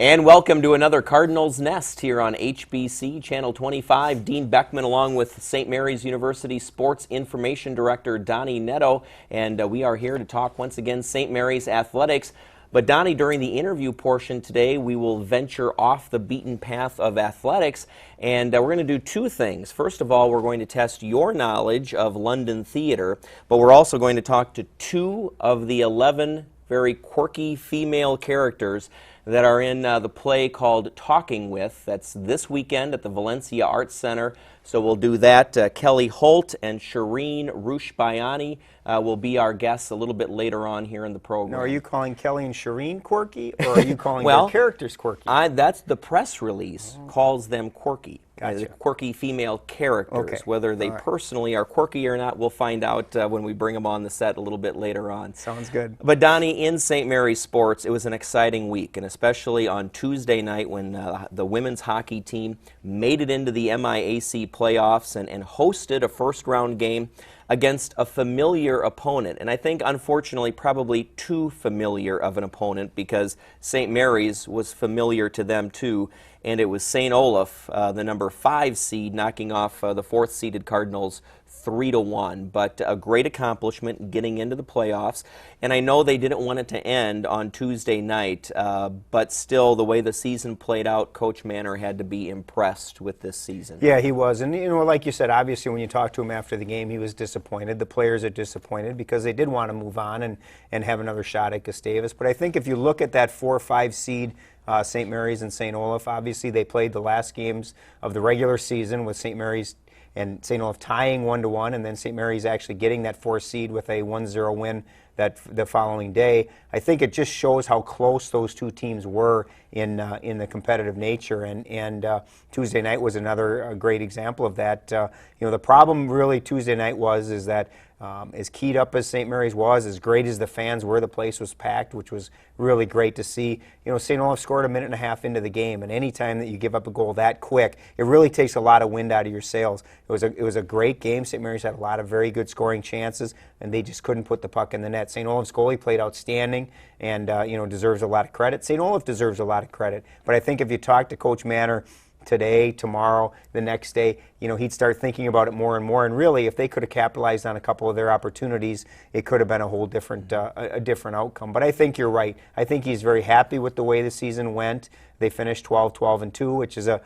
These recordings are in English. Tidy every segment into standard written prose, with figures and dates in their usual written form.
And welcome to another Cardinals Nest here on HBC Channel 25. Dean Beckman along with St. Mary's University Sports Information Director Donnie Netto. And we are here to talk once again St. Mary's athletics. But Donnie, during the interview portion today, we will venture off the beaten path of athletics. And we're going to do two things. First of all, we're going to test your knowledge of London theater. But we're also going to talk to two of the 11 very quirky female characters that are in the play called Talking With. That's this weekend at the Valencia Arts Center. So we'll do that. Kelly Holt and Shireen Rushbayani will be our guests a little bit later on here in the program. Now, are you calling Kelly and Shireen quirky, or are you calling their characters quirky? That's the press release calls them quirky. Gotcha. Quirky female characters. Okay. Whether they personally are quirky or not, we'll find out when we bring them on the set a little bit later on. Sounds good. But Donnie, in St. Mary's sports, it was an exciting week, and especially on Tuesday night when the women's hockey team made it into the MIAC playoffs and hosted a first-round game against a familiar opponent. And I think, unfortunately, probably too familiar of an opponent, because St. Mary's was familiar to them too. And it was St. Olaf, the number 5 seed, knocking off the 4th seeded Cardinals 3-1. But a great accomplishment getting into the playoffs. And I know they didn't want it to end on Tuesday night, but still, the way the season played out, Coach Manor had to be impressed with this season. Yeah, he was. And, like you said, obviously when you talked to him after the game, he was disappointed. The players are disappointed because they did want to move on and have another shot at Gustavus. But I think if you look at that 4-5 seed, St. Mary's and St. Olaf, obviously they played the last games of the regular season with St. Mary's and St. Olaf tying 1-1, and then St. Mary's actually getting that 4th seed with a 1-0 win the following day. I think it just shows how close those two teams were in the competitive nature, and Tuesday night was another great example of that. The problem really Tuesday night is that as keyed up as St. Mary's was, as great as the fans were, the place was packed, which was really great to see. St. Olaf scored a minute and a half into the game, and any time that you give up a goal that quick, it really takes a lot of wind out of your sails. It was a great game. St. Mary's had a lot of very good scoring chances, and they just couldn't put the puck in the net. St. Olaf's goalie played outstanding and deserves a lot of credit. St. Olaf deserves a lot of credit, but I think if you talk to Coach Manor today, tomorrow, the next day, he'd start thinking about it more and more. And really, if they could have capitalized on a couple of their opportunities, it could have been a whole different, a different outcome. But I think you're right. I think he's very happy with the way the season went. They finished 12-12-2, which is a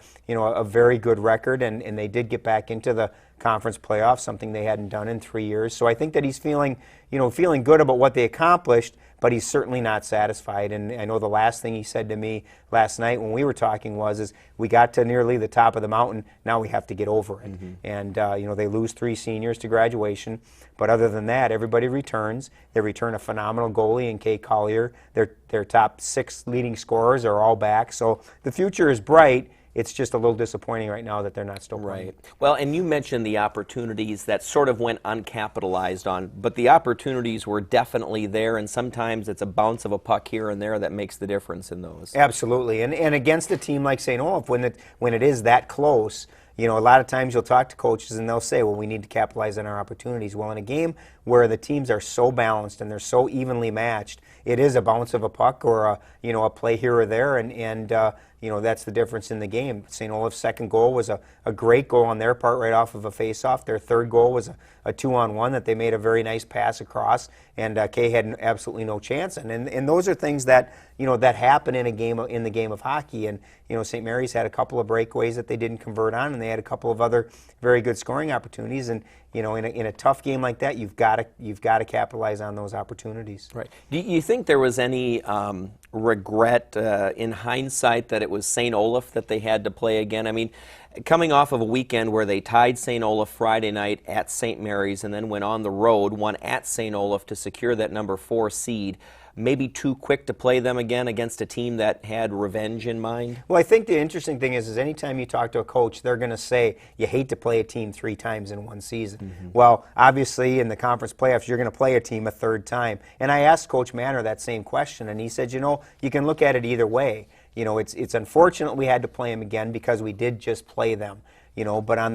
very good record, and they did get back into the conference playoffs, something they hadn't done in 3 years. So I think that he's feeling good about what they accomplished, but he's certainly not satisfied. And I know the last thing he said to me last night when we were talking is we got to nearly the top of the mountain, now we have to get over it. Mm-hmm. And they lose 3 seniors to graduation, but other than that, everybody returns. They return a phenomenal goalie in Kay Collier. Their top 6 leading scorers are all back, so the future is bright. It's just a little disappointing right now that they're not still playing. Right. Well, and you mentioned the opportunities that sort of went uncapitalized on, but the opportunities were definitely there, and sometimes it's a bounce of a puck here and there that makes the difference in those. Absolutely. And against a team like St. Olaf, when it is that close, a lot of times you'll talk to coaches and they'll say, well, we need to capitalize on our opportunities. Well, in a game where the teams are so balanced and they're so evenly matched, it is a bounce of a puck or a play here or there, and that's the difference in the game. St. Olaf's second goal was a great goal on their part right off of a face-off. Their third goal was a 2-on-1 that they made a very nice pass across, and Kay had absolutely no chance. And those are things that that happen in the game of hockey. And St. Mary's had a couple of breakaways that they didn't convert on, and they had a couple of other very good scoring opportunities. And in a tough game like that, you've got to capitalize on those opportunities. Right. Do you think there was any regret in hindsight that it was St. Olaf that they had to play again? I mean, coming off of a weekend where they tied St. Olaf Friday night at St. Mary's and then went on the road, won at St. Olaf to secure that number 4 seed, maybe too quick to play them again against a team that had revenge in mind? Well, I think the interesting thing is anytime you talk to a coach, they're going to say you hate to play a team 3 times in one season. Mm-hmm. Well, obviously in the conference playoffs, you're going to play a team a 3rd time. And I asked Coach Manor that same question, and he said, you can look at it either way. It's unfortunate we had to play them again because we did just play them. But on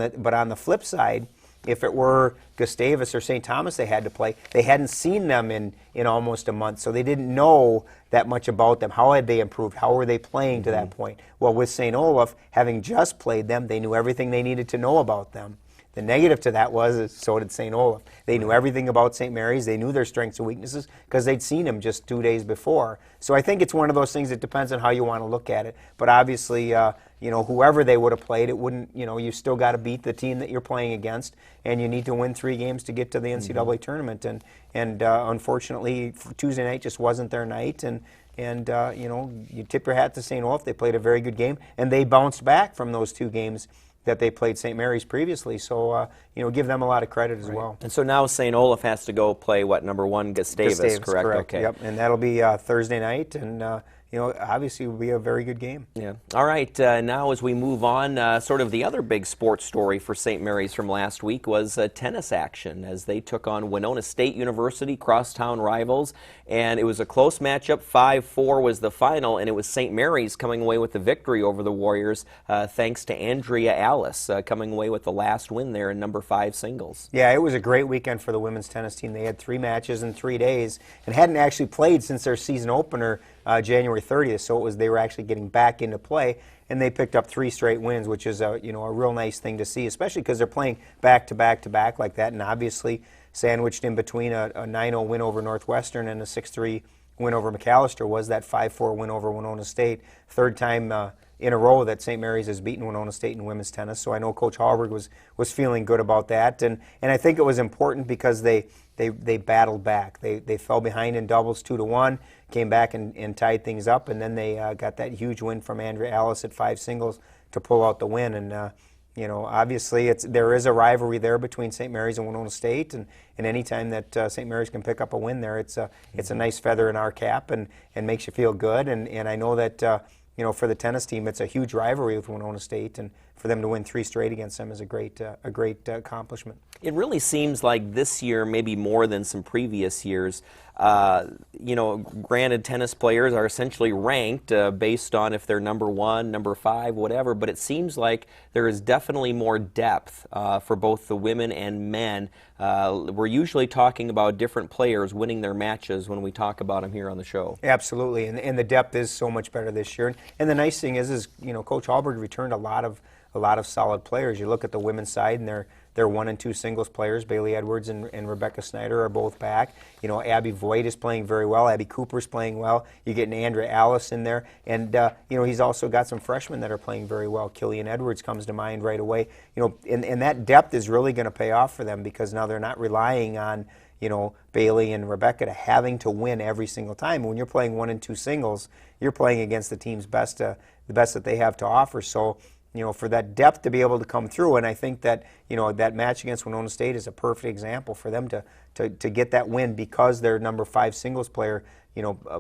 the flip side, if it were Gustavus or St. Thomas they had to play, they hadn't seen them in almost a month, so they didn't know that much about them. How had they improved? How were they playing to that point? Well, with St. Olaf, having just played them, they knew everything they needed to know about them. The negative to that was, so did St. Olaf. They knew everything about St. Mary's. They knew their strengths and weaknesses because they'd seen them just 2 days before. So I think it's one of those things that depends on how you want to look at it. But obviously, whoever they would have played, it wouldn't, you still got to beat the team that you're playing against, and you need to win 3 games to get to the NCAA tournament. And unfortunately, Tuesday night just wasn't their night. And you tip your hat to St. Olaf. They played a very good game, and they bounced back from those 2 games that they played St. Mary's previously. So, give them a lot right. as well. And so now St. Olaf has to go play, number 1, Gustavus, correct? Okay. Yep, and that'll be Thursday night, and, obviously it will be a very good game. Yeah. All right, now as we move on, sort of the other big sports story for St. Mary's from last week was tennis action as they took on Winona State University, crosstown rivals, and it was a close matchup. 5-4 was the final, and it was St. Mary's coming away with the victory over the Warriors thanks to Andrea Alice coming away with the last win there in number 5 singles. Yeah, it was a great weekend for the women's tennis team. They had 3 matches in 3 days and hadn't actually played since their season opener January 30th, so they were actually getting back into play, and they picked up 3 straight wins, which is a real nice thing to see, especially because they're playing back to back to back like that, and obviously sandwiched in between a 9-0 win over Northwestern and a 6-3 win over McAllister was that 5-4 win over Winona State, 3rd time in a row that St. Mary's has beaten Winona State in women's tennis. So I know Coach Hallberg was feeling good about that, and I think it was important because they battled back. They fell behind in doubles 2-1, came back and tied things up, and then they got that huge win from Andrea Alice at 5 singles to pull out the win. And obviously there is a rivalry there between St. Mary's and Winona State, and any time that St. Mary's can pick up a win there, it's a nice feather in our cap and makes you feel good. And I know that for the tennis team, it's a huge rivalry with Winona State, and for them to win 3 straight against them is a great accomplishment. It really seems like this year, maybe more than some previous years, granted tennis players are essentially ranked based on if they're number 1, number 5, whatever, but it seems like there is definitely more depth for both the women and men. We're usually talking about different players winning their matches when we talk about them here on the show. Absolutely, and the depth is so much better this year. And the nice thing is Coach Hallberg returned a lot of solid players. You look at the women's side, and they're 1 and 2 singles players. Bailey Edwards and Rebecca Snyder are both back. Abby Voigt is playing very well. Abby Cooper's playing well. You get an Andrea Alice in there, and he's also got some freshmen that are playing very well. Killian Edwards comes to mind right away. And that depth is really going to pay off for them because now they're not relying on Bailey and Rebecca to having to win every single time. When you're playing 1 and 2 singles, you're playing against the team's best, the best that they have to offer. So, for that depth to be able to come through, and I think that, that match against Winona State is a perfect example for them to get that win because their number 5 singles player,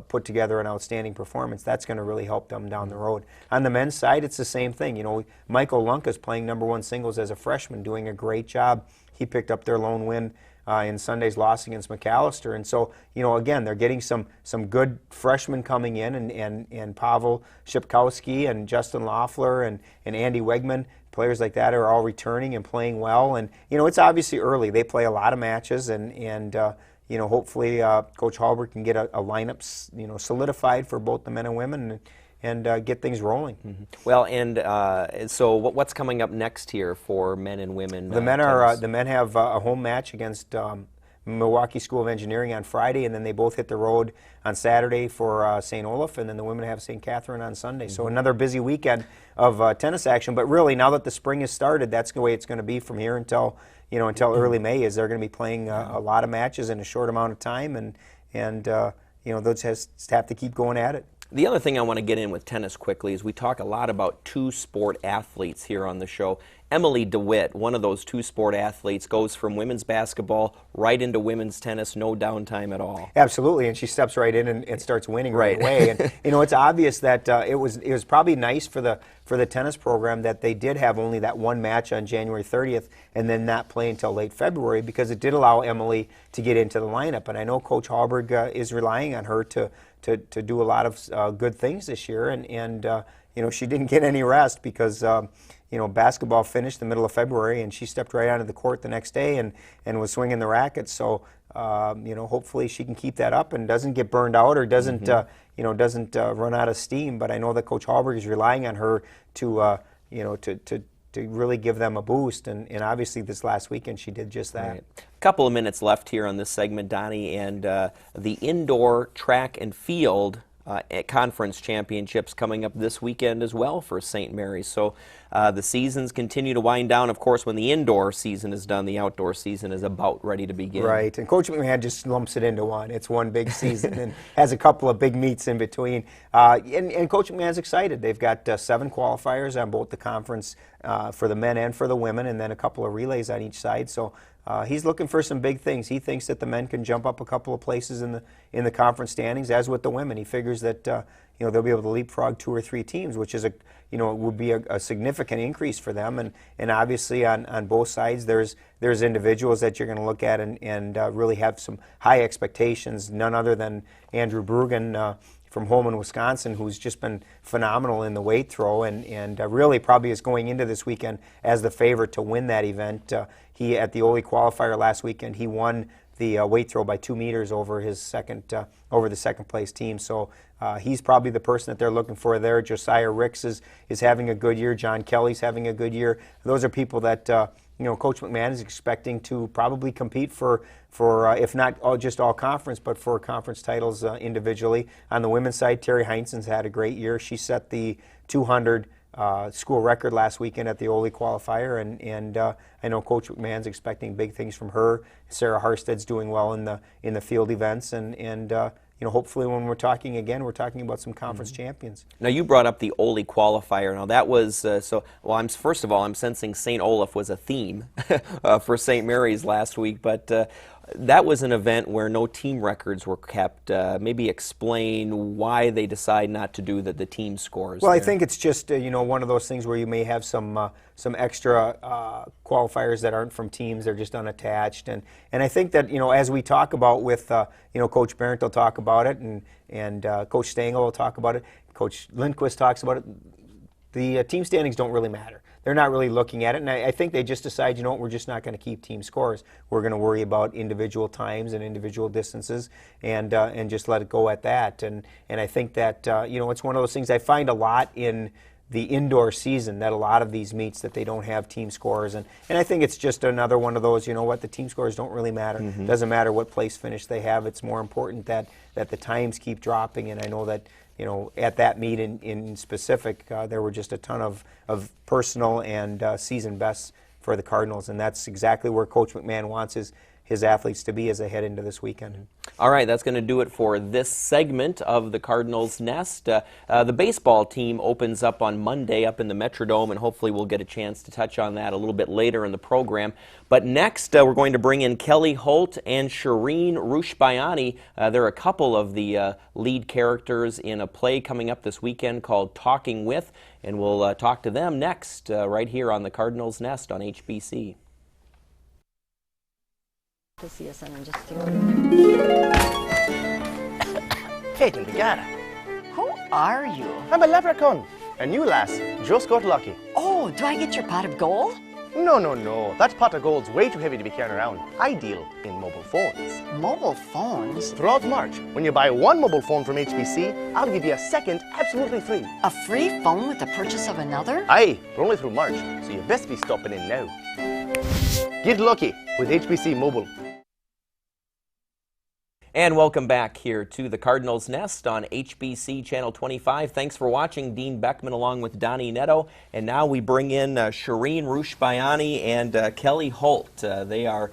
put together an outstanding performance. That's going to really help them down the road. On the men's side, it's the same thing. Michael Lunka's playing number 1 singles as a freshman, doing a great job. He picked up their lone win in Sunday's loss against McAllister. And so, again, they're getting some good freshmen coming in, and Pavel Shipkowski and Justin Loeffler and Andy Wegman, players like that are all returning and playing well. And, it's obviously early. They play a lot of matches, and hopefully Coach Hallberg can get a lineup, solidified for both the men and women and get things rolling. Mm-hmm. Well, and so what's coming up next here for men and women? The men have a home match against Milwaukee School of Engineering on Friday, and then they both hit the road on Saturday for St. Olaf, and then the women have St. Catherine on Sunday. Mm-hmm. So another busy weekend of tennis action. But really, now that the spring has started, that's the way it's going to be from here until early May. Is they're going to be playing a lot of matches in a short amount of time, and they'll just have to keep going at it. The other thing I want to get in with tennis quickly is we talk a lot about 2-sport athletes here on the show. Emily DeWitt, one of those 2-sport athletes, goes from women's basketball right into women's tennis, no downtime at all. Absolutely, and she steps right in and starts winning right away. And it's obvious that it was probably nice for the tennis program that they did have only that one match on January 30th and then not play until late February, because it did allow Emily to get into the lineup. And I know Coach Hallberg is relying on her to do a lot of good things this year, and she didn't get any rest because basketball finished the middle of February, and she stepped right onto the court the next day and was swinging the racket. So, hopefully she can keep that up and doesn't get burned out or doesn't, run out of steam. But I know that Coach Hallberg is relying on her to really give them a boost, and obviously this last weekend she did just that. Right. A couple of minutes left here on this segment, Donnie, and the indoor track and field conference championships coming up this weekend as well for St. Mary's. So the seasons continue to wind down. Of course, when the indoor season is done, the outdoor season is about ready to begin. Right, and Coach McMahon just lumps it into one. It's one big season and has a couple of big meets in between. And Coach McMahon's excited. They've got 7 qualifiers on both the conference for the men and for the women, and then a couple of relays on each side. So he's looking for some big things. He thinks that the men can jump up a couple of places in the conference standings, as with the women. He figures that they'll be able to leapfrog 2 or 3 teams, which is would be a significant increase for them. And obviously on both sides there's individuals that you're going to look at and really have some high expectations. None other than Andrew Brugan from Holman, Wisconsin, who's just been phenomenal in the weight throw and really probably is going into this weekend as the favorite to win that event. He at the Ole qualifier last weekend, he won the weight throw by 2 meters over his over the second place team. So he's probably the person that they're looking for there. Josiah Ricks is having a good year. John Kelly's having a good year. Those are people that Coach McMahon is expecting to probably compete for if not just all conference, but for conference titles individually. On the women's side, Terry Heinzen's had a great year. She set the 200 school record last weekend at the Ole qualifier, and I know Coach McMahon's expecting big things from her. Sarah Harstead's doing well in the field events, and hopefully when we're talking again, we're talking about some conference champions. Now you brought up the Ole qualifier. Now that was first of all, I'm sensing St. Olaf was a theme for St. Mary's last week, but that was an event where no team records were kept. Maybe explain why they decide not to do the team scores. Well, there. I think it's just one of those things where you may have some extra qualifiers that aren't from teams; they're just unattached. And I think that as we talk about with Coach Barrett will talk about it, and Coach Stengel will talk about it. Coach Lindquist talks about it. The team standings don't really matter. They're not really looking at it, and I think they just decide, we're just not going to keep team scores. We're going to worry about individual times and individual distances, and just let it go at that. And I think that it's one of those things I find a lot in the indoor season, that a lot of these meets that they don't have team scores, and I think it's just another one of those. The team scores don't really matter. Mm-hmm. Doesn't matter what place finish they have. It's more important that the times keep dropping, and I know that. At that meet in specific, there were just a ton of personal and season bests for the Cardinals, and that's exactly where Coach McMahon wants his athletes to be as they head into this weekend. All right, that's going to do it for this segment of the Cardinals' Nest. The baseball team opens up on Monday up in the Metrodome, and hopefully we'll get a chance to touch on that a little bit later in the program. But next, we're going to bring in Kelly Holt and Shireen Rushbayani. They're a couple of the lead characters in a play coming up this weekend called Talking With, and we'll talk to them next right here on the Cardinals' Nest on HBC. To see us and just Caitlin Picard. Who are you? I'm a leprechaun. And you, lass, just got lucky. Oh, do I get your pot of gold? No. That pot of gold's way too heavy to be carrying around. I deal in mobile phones. Mobile phones? Throughout March, when you buy one mobile phone from HBC, I'll give you a second absolutely free. A free phone with the purchase of another? Aye, but only through March, so you best be stopping in now. Get lucky with HBC Mobile. And welcome back here to the Cardinals' Nest on HBC Channel 25. Thanks for watching. Dean Beckman along with Donnie Netto. And now we bring in Shireen Rushbayani and Kelly Holt. They are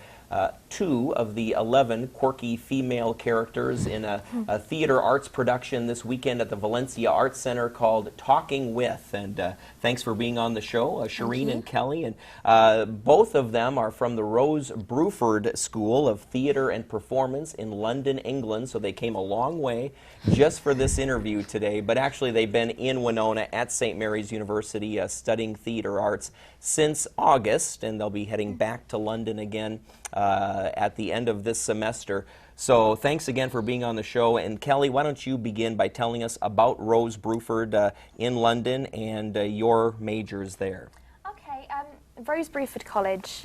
2 of the 11 quirky female characters in a theater arts production this weekend at the Valencia Arts Center called Talking With. And thanks for being on the show, Shireen and Kelly. And both of them are from the Rose Bruford School of Theater and Performance in London, England. So they came a long way just for this interview today. But actually they've been in Winona at St. Mary's University studying theater arts since August. And they'll be heading back to London again at the end of this semester. So thanks again for being on the show. And Kelly, why don't you begin by telling us about Rose Bruford in London and your majors there? Rose Bruford College,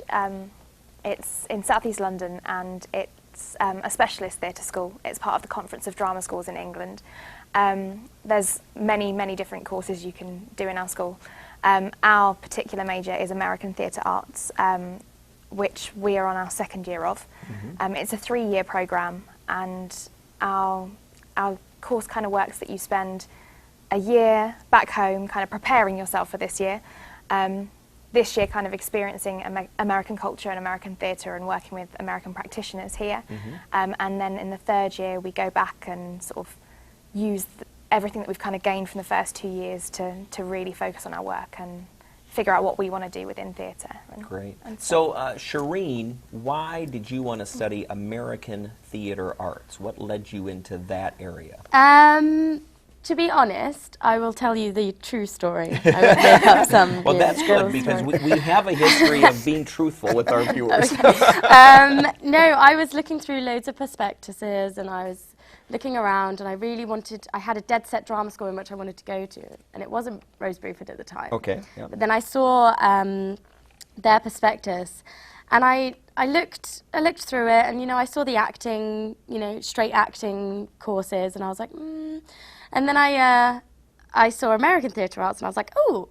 it's in South East London, and it's a specialist theatre school. It's part of the Conference of Drama Schools in England. There's many different courses you can do in our school. Our particular major is American Theatre Arts, which we are on our second year of. It's a 3-year programme, and our course kind of works that you spend a year back home kind of preparing yourself for this year. This year kind of experiencing American culture and American theatre and working with American practitioners here. And then in the 3rd year we go back and sort of use everything that we've kind of gained from the first 2 years to really focus on our work and figure out what we want to do within theatre. Great. So, Shireen, why did you want to study American theater arts? What led you into that area? To be honest, I will tell you the true story. I won't make up some. Well, that's good, because we have a history of being truthful with our viewers. No, I was looking through loads of prospectuses, and I was looking around, and I had a dead set drama school in which I wanted to go to, and it wasn't Rose Bruford at the time. Okay. Yeah. But then I saw their prospectus, and I looked through it, and I saw the acting, straight acting courses, and I was like, And then I saw American Theatre Arts, and I was like, oh.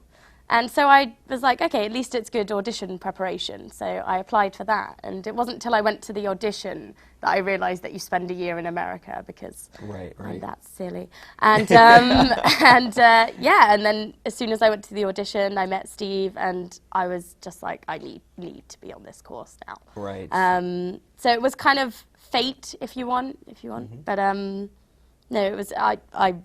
And so I was like, okay, at least it's good audition preparation. So I applied for that. And it wasn't until I went to the audition that I realised that you spend a year in America, because Right. that's silly. And and then as soon as I went to the audition, I met Steve, and I was just like, I need to be on this course now. Right. So it was kind of fate, if you want. But no, it was. I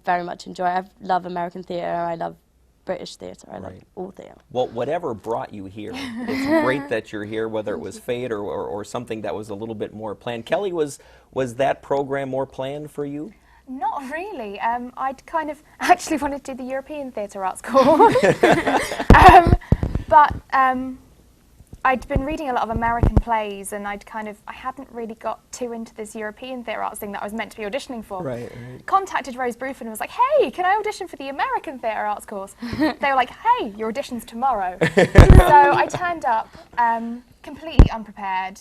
very much enjoy it. I love American theatre. I love British theatre. I love all theatre. Well, whatever brought you here, it's great that you're here, whether it was fate or something that was a little bit more planned. Kelly, was that program more planned for you? Not really. I'd kind of actually wanted to do the European Theatre Arts course. But I'd been reading a lot of American plays, and I hadn't really got too into this European theatre arts thing that I was meant to be auditioning for. Right. Contacted Rose Bruford and was like, hey, can I audition for the American theatre arts course? They were like, hey, your audition's tomorrow. So I turned up completely unprepared,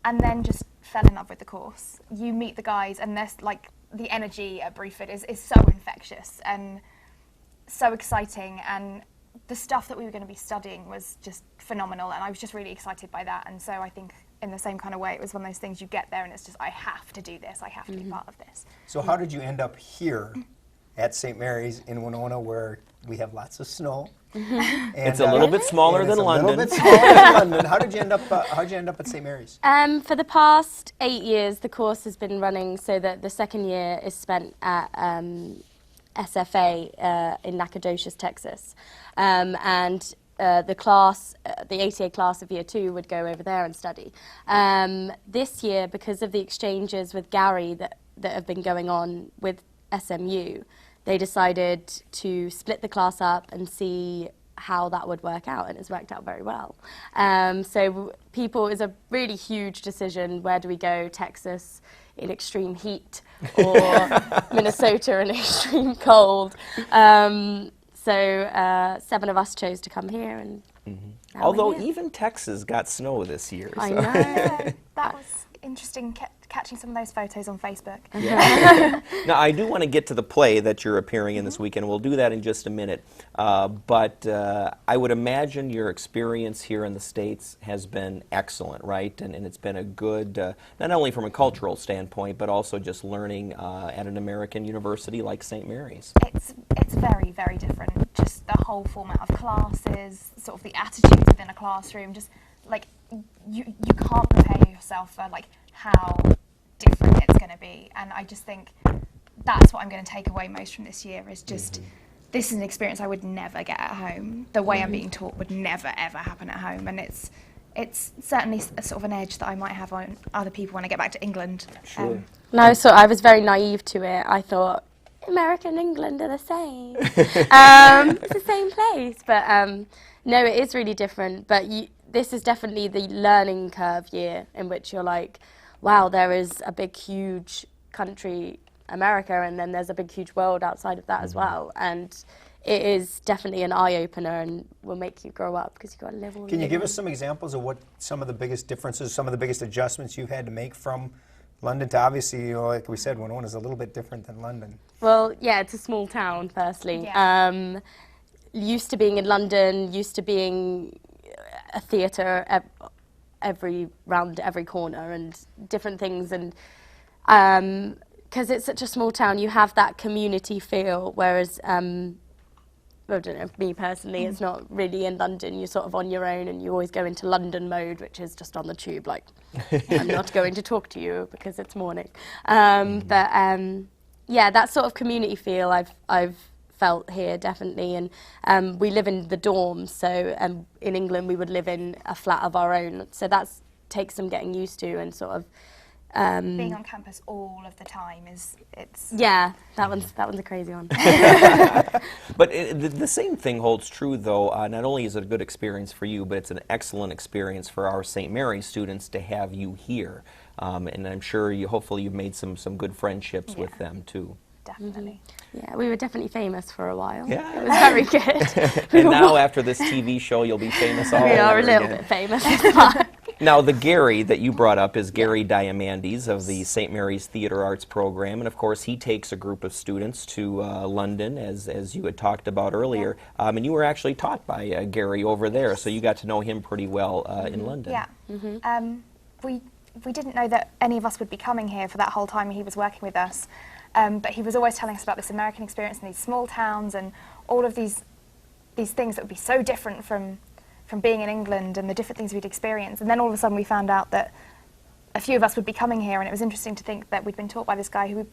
and then just fell in love with the course. You meet the guys, and there's like, the energy at Bruford is so infectious and so exciting, and the stuff that we were going to be studying was just phenomenal, and I was just really excited by that. And so I think in the same kind of way, it was one of those things you get there and it's just, I have to do this, I have to be part of this. So how did you end up here at St. Mary's in Winona, where we have lots of snow? And, It's a little bit smaller than London. A little bit smaller than London. How did you end up at St. Mary's? For the past 8 years, the course has been running so that the second year is spent at SFA in Nacogdoches, Texas. And the class, the ATA class of year 2 would go over there and study. This year, because of the exchanges with Gary that have been going on with SMU, they decided to split the class up and see how that would work out, and it's worked out very well. So people, is a really huge decision. Where do we go? Texas in extreme heat, or Minnesota in extreme cold? So 7 of us chose to come here, and Although even Texas got snow this year. I so. know. That was interesting, catching some of those photos on Facebook. Now, I do want to get to the play that you're appearing in this weekend. We'll do that in just a minute. But I would imagine your experience here in the States has been excellent, right? And it's been a good, not only from a cultural standpoint, but also just learning at an American university like St. Mary's. It's very, very different. Just the whole format of classes, sort of the attitude within a classroom, just like you can't prepare yourself for like how different it's going to be. And I just think that's what I'm going to take away most from this year is just this is an experience I would never get at home. The way I'm being taught would never ever happen at home, and it's certainly a sort of an edge that I might have on other people when I get back to England. Sure. No, so I was very naive to it. I thought America and England are the same. It's the same place, but no, it is really different. But this is definitely the learning curve year in which you're like, wow, there is a big, huge country, America, and then there's a big, huge world outside of that as well. And it is definitely an eye-opener and will make you grow up because you've got to live all Can you give living- us some examples of what some of the biggest differences, some of the biggest adjustments you've had to make from London to, obviously, like we said, Winona is a little bit different than London. Well, yeah, it's a small town, firstly. Yeah. Used to being in London, used to being a theatre round every corner and different things. And because it's such a small town, you have that community feel, whereas, I don't know, me personally, it's not really in London. You're sort of on your own and you always go into London mode, which is just on the tube, like, I'm not going to talk to you because it's morning. But yeah, that sort of community feel I've felt here, definitely. And we live in the dorms, so in England we would live in a flat of our own. So that takes some getting used to and sort of... Being on campus all of the time it's Yeah, that one's a crazy one. But the same thing holds true, though. Not only is it a good experience for you, but it's an excellent experience for our St. Mary's students to have you here. And I'm sure hopefully you've made some good friendships with them, too. definitely. Yeah, we were definitely famous for a while. Yeah. It was very good. And now, after this TV show, you'll be famous all We over are a little again. bit famous. It's fine. Now, the Gary that you brought up is Gary Diamandes of the St. Mary's Theatre Arts program, and of course he takes a group of students to London, as you had talked about earlier, and you were actually taught by Gary over there, so you got to know him pretty well in London. Yeah. We didn't know that any of us would be coming here for that whole time he was working with us, but he was always telling us about this American experience in these small towns and all of these things that would be so different from being in England and the different things we'd experienced. And then all of a sudden we found out that a few of us would be coming here, and it was interesting to think that we'd been taught by this guy who we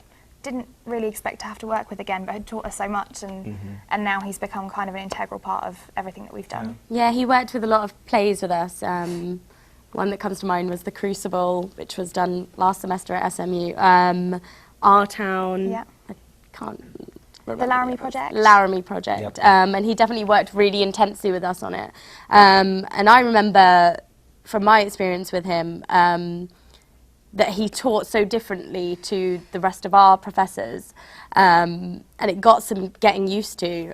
didn't really expect to have to work with again, but had taught us so much, and now he's become kind of an integral part of everything that we've done. Yeah, he worked with a lot of plays with us. One that comes to mind was The Crucible, which was done last semester at SMU. Our Town. Yeah. I can't The remember Laramie others. Project. Laramie Project. Yep. And he definitely worked really intensely with us on it. And I remember, from my experience with him, that he taught so differently to the rest of our professors, and it got some getting used to.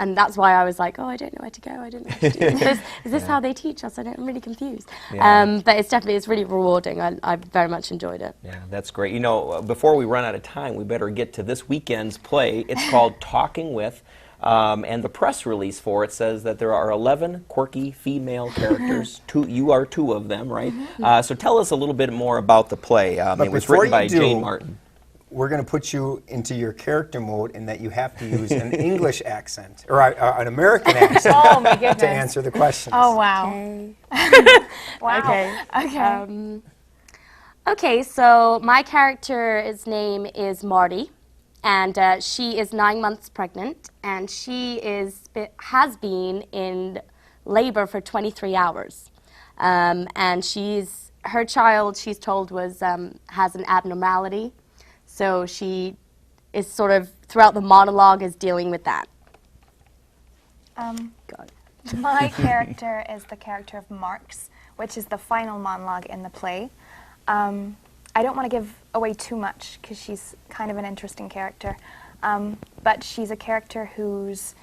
And that's why I was like, oh, I don't know where to go. I don't know what to do. Is this how they teach us? I'm really confused. Yeah. But it's really rewarding. I very much enjoyed it. Yeah, that's great. You know, before we run out of time, we better get to this weekend's play. It's called Talking With, and the press release for it says that there are 11 quirky female characters. You are two of them, right? So tell us a little bit more about the play. It was before written by you do, Jane Martin. We're going to put you into your character mode in that you have to use an English accent, or an American accent, Oh my goodness. to answer the questions. Oh wow. Okay. Wow. Okay. Okay. Okay, so my character's name is Marty, and she is 9 months pregnant, and she has been in labor for 23 hours. And her child, she's told, has an abnormality. So she is sort of, throughout the monologue, is dealing with that. God. My character is the character of Marks, which is the final monologue in the play. I don't want to give away too much because she's kind of an interesting character, but she's a character who's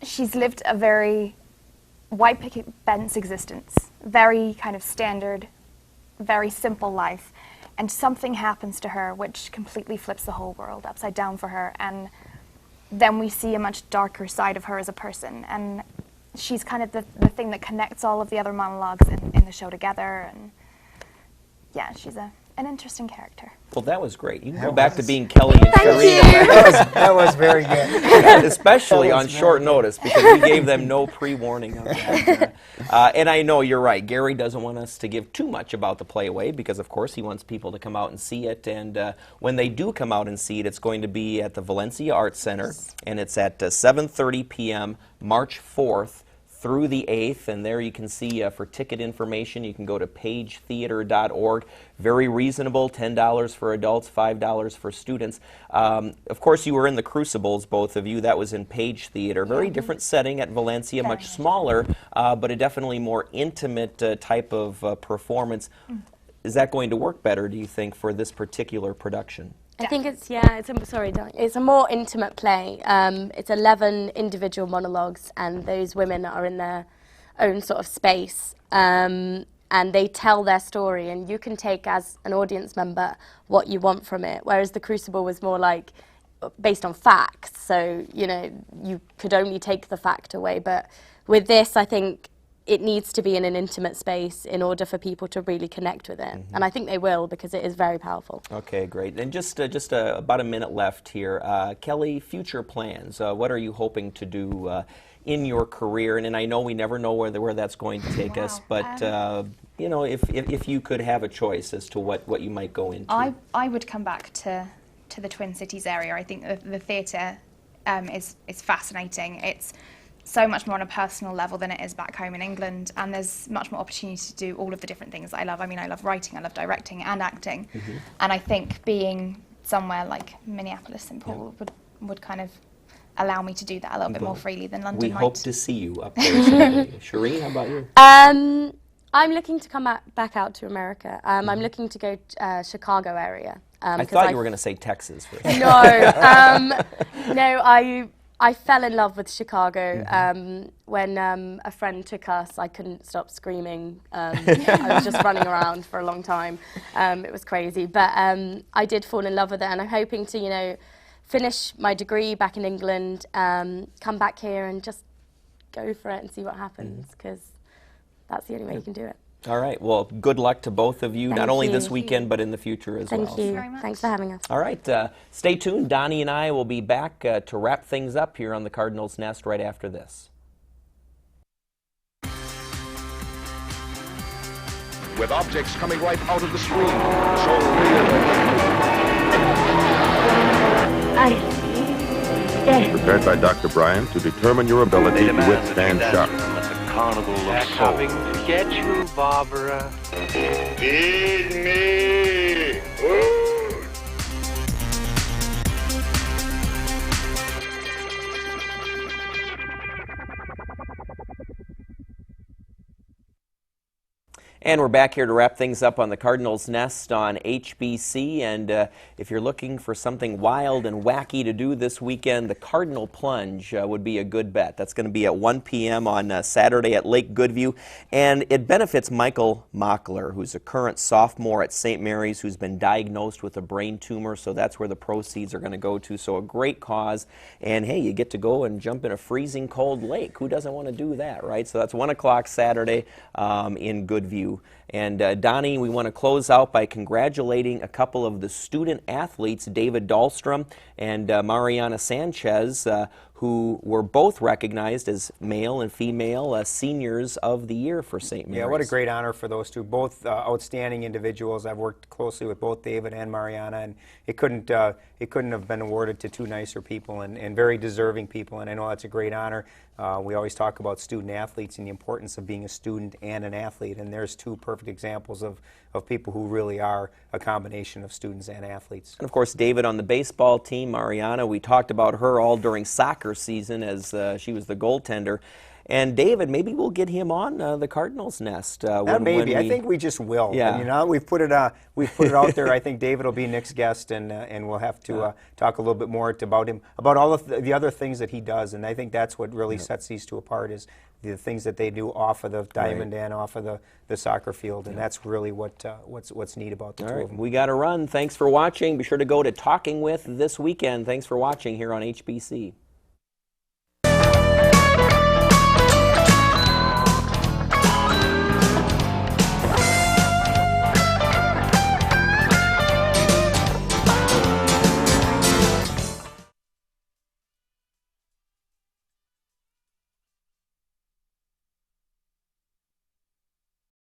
she's lived a very white picket fence existence, very kind of standard, very simple life, and something happens to her which completely flips the whole world upside down for her, and then we see a much darker side of her as a person, and she's kind of the thing that connects all of the other monologues in the show together, and yeah, she's an interesting character. Well, that was great. You can go That back to was. being Kelly and Sharina, That was very good. especially That on was short very notice, because we gave them no pre-warning of that. And I know you're right. Gary doesn't want us to give too much about the play away because, of course, he wants people to come out and see it. And when they do come out and see it, it's going to be at the Valencia Arts Center, and it's at 7:30 p.m. March 4th through the 8th, and there you can see for ticket information, you can go to pagetheater.org. Very reasonable, $10 for adults, $5 for students. Of course, you were in the Crucibles, both of you. That was in Page Theater. Very different setting at Valencia, much smaller, but a definitely more intimate type of performance. Is that going to work better, do you think, for this particular production? I think it's, yeah, it's a more intimate play. It's 11 individual monologues, and those women are in their own sort of space, and they tell their story, and you can take as an audience member what you want from it, whereas The Crucible was more like based on facts, so, you know, you could only take the fact away, but with this, I think it needs to be in an intimate space in order for people to really connect with it. And I think they will, because it is very powerful. Okay, great. And just about a minute left here. Kelly, future plans. What are you hoping to do in your career? And I know we never know where that's going to take us, but you know, if you could have a choice as to what you might go into. I would come back to the Twin Cities area. I think the theatre is fascinating. It's so much more on a personal level than it is back home in England, and there's much more opportunity to do all of the different things that I love. I mean, I love writing, I love directing and acting, and I think being somewhere like Minneapolis, St. Paul would kind of allow me to do that a little bit more freely than London We might. hope to see you up there someday. Shireen, how about you? I'm looking to come back out to America. I'm looking to go Chicago area. I thought you were going to say Texas first. No, no, I fell in love with Chicago when a friend took us. I couldn't stop screaming. I was just running around for a long time. It was crazy, but I did fall in love with it, and I'm hoping to, you know, finish my degree back in England, come back here and just go for it and see what happens, because that's the only way you can do it. All right. Well, good luck to both of you, Thank not only you. this weekend, but in the future as well. Thank you. very much. Thanks for having us. All right. Stay tuned. Donnie and I will be back to wrap things up here on the Cardinals Nest right after this. With objects coming right out of the screen. So real. Prepared by Dr. Bryan to determine your ability to withstand shock. Carnival of Coming to get you, Barbara. Feed me! And we're back here to wrap things up on the Cardinals Nest on HBC. And if you're looking for something wild and wacky to do this weekend, the Cardinal Plunge would be a good bet. That's going to be at 1 p.m. on Saturday at Lake Goodview. And it benefits Michael Mockler, who's a current sophomore at St. Mary's, who's been diagnosed with a brain tumor. So that's where the proceeds are going to go to. So a great cause. And hey, you get to go and jump in a freezing cold lake. Who doesn't want to do that, right? So that's 1 o'clock Saturday in Goodview. And Donnie, we want to close out by congratulating a couple of the student athletes, David Dahlstrom and Mariana Sanchez, who were both recognized as male and female seniors of the year for St. Mary's. Yeah, what a great honor for those two. Both outstanding individuals. I've worked closely with both David and Mariana, and it couldn't have been awarded to two nicer people and very deserving people, and I know that's a great honor. We always talk about student athletes and the importance of being a student and an athlete, and there's two perfect examples of people who really are a combination of students and athletes. And of course, David on the baseball team, Mariana, we talked about her all during soccer season as she was the goaltender. And David, maybe we'll get him on the Cardinals Nest. Maybe. I think we just will. Yeah. And, you know, we've put it out there. I think David will be next guest, and we'll have to talk a little bit more about him, about all of the other things that he does. And I think that's what really sets these two apart, is the things that they do off of the diamond and off of the soccer field. And that's really what's neat about the two of them. We got to run. Thanks for watching. Be sure to go to Talking With this weekend. Thanks for watching here on HBC.